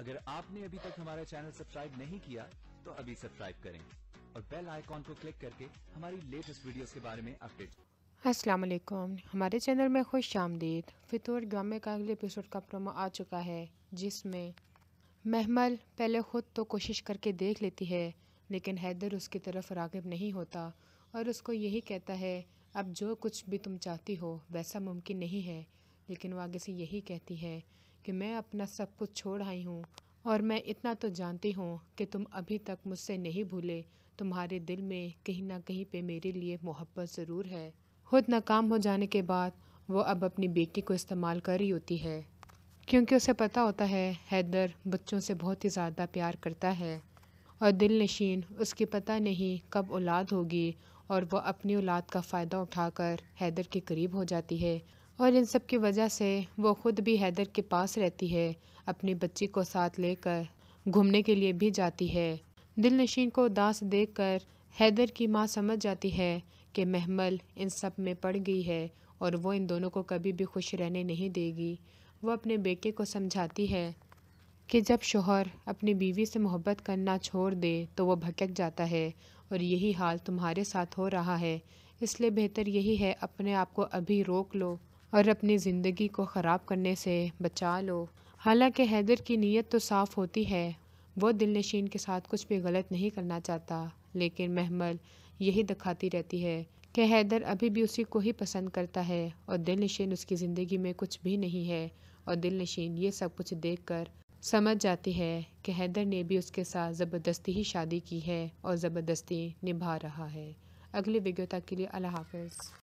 اگر آپ نے ابھی تک ہمارا چینل سبسکرائب نہیں کیا تو ابھی سبسکرائب کریں اور بیل آئیکن کو کلک کر کے ہماری لیٹسٹ ویڈیوز کے بارے میں اپڈیٹ۔ السلام علیکم، ہمارے چینل میں خوش آمدید۔ فتور ڈرامے کا اگلے ایپیسوڈ کا پرومو آ چکا ہے، جس میں محمل پہلے خود تو کوشش کر کے دیکھ لیتی ہے، لیکن حیدر اس کی طرف راغب نہیں ہوتا اور اس کو یہی کہتا ہے اب جو کچھ بھی تم چاہتی ہو ویسا ممکن نہیں ہے، لیکن وہ آگے سے یہی کہتی ہے کہ میں اپنا سب کچھ چھوڑ آئی ہوں اور میں اتنا تو جانتی ہوں کہ تم ابھی تک مجھ سے نہیں بھولے، تمہارے دل میں کہیں نہ کہیں پہ میرے لیے محبت ضرور ہے۔ خود ناکام ہو جانے کے بعد وہ اب اپنی بیٹی کو استعمال کر رہی ہوتی ہے، کیونکہ اسے پتہ ہوتا ہے حیدر بچوں سے بہت ہی زیادہ پیار کرتا ہے اور دل نشین اس کی پتہ نہیں کب اولاد ہوگی، اور وہ اپنی اولاد کا فائدہ اٹھا کر حیدر کے قریب ہو جاتی ہے، اور ان سب کی وجہ سے وہ خود بھی حیدر کے پاس رہتی ہے، اپنی بچی کو ساتھ لے کر گھومنے کے لیے بھی جاتی ہے۔ دل نشین کو اداس دیکھ کر حیدر کی ماں سمجھ جاتی ہے کہ محمل ان سب میں پڑ گئی ہے اور وہ ان دونوں کو کبھی بھی خوش رہنے نہیں دے گی۔ وہ اپنے بیٹے کو سمجھاتی ہے کہ جب شوہر اپنی بیوی سے محبت کرنا چھوڑ دے تو وہ بھٹک جاتا ہے، اور یہی حال تمہارے ساتھ ہو رہا ہے، اس لیے بہتر یہی ہے اپنے آپ کو ابھی روک لو اور اپنی زندگی کو خراب کرنے سے بچا لو۔ حالانکہ حیدر کی نیت تو صاف ہوتی ہے، وہ دل نشین کے ساتھ کچھ بھی غلط نہیں کرنا چاہتا، لیکن محمل یہی دکھاتی رہتی ہے کہ حیدر ابھی بھی اسی کو ہی پسند کرتا ہے اور دل نشین اس کی زندگی میں کچھ بھی نہیں ہے، اور دل نشین یہ سب کچھ دیکھ کر سمجھ جاتی ہے کہ حیدر نے بھی اس کے ساتھ زبردستی ہی شادی کی ہے اور زبردستی نبھا رہا ہے۔ اگلی ویڈیو تک کے لیے اللہ حافظ۔